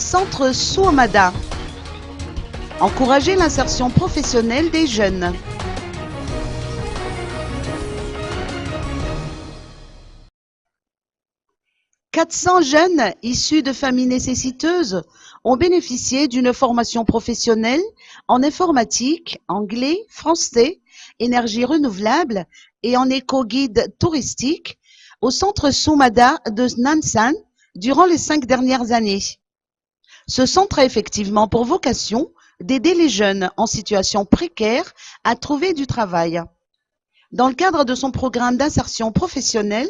Centre Souamada. Encourager l'insertion professionnelle des jeunes. « 400 jeunes issus de familles nécessiteuses ont bénéficié d'une formation professionnelle en informatique, anglais, français, énergie renouvelable et en éco-guide touristique au centre Souamada de Namsan durant les 5 dernières années. Ce centre a effectivement pour vocation d'aider les jeunes en situation précaire à trouver du travail. Dans le cadre de son programme d'insertion professionnelle,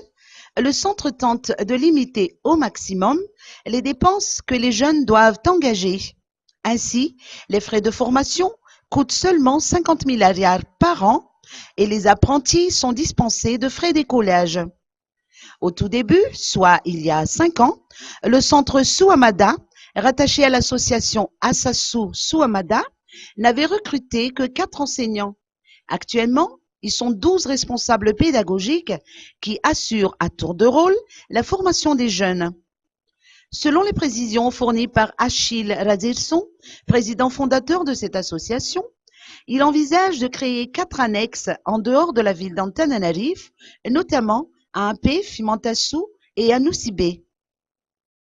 le centre tente de limiter au maximum les dépenses que les jeunes doivent engager. Ainsi, les frais de formation coûtent seulement 50 000 riyals par an et les apprentis sont dispensés de frais d'écolage. Au tout début, soit il y a 5 ans, le centre Souamada, rattaché à l'association Assassou Souamada, n'avait recruté que 4 enseignants. Actuellement, ils sont 12 responsables pédagogiques qui assurent à tour de rôle la formation des jeunes. Selon les précisions fournies par Achille Razirson, président fondateur de cette association, il envisage de créer 4 annexes en dehors de la ville d'Antananarive, notamment à Ampé, Fimantassou et à Noussibé.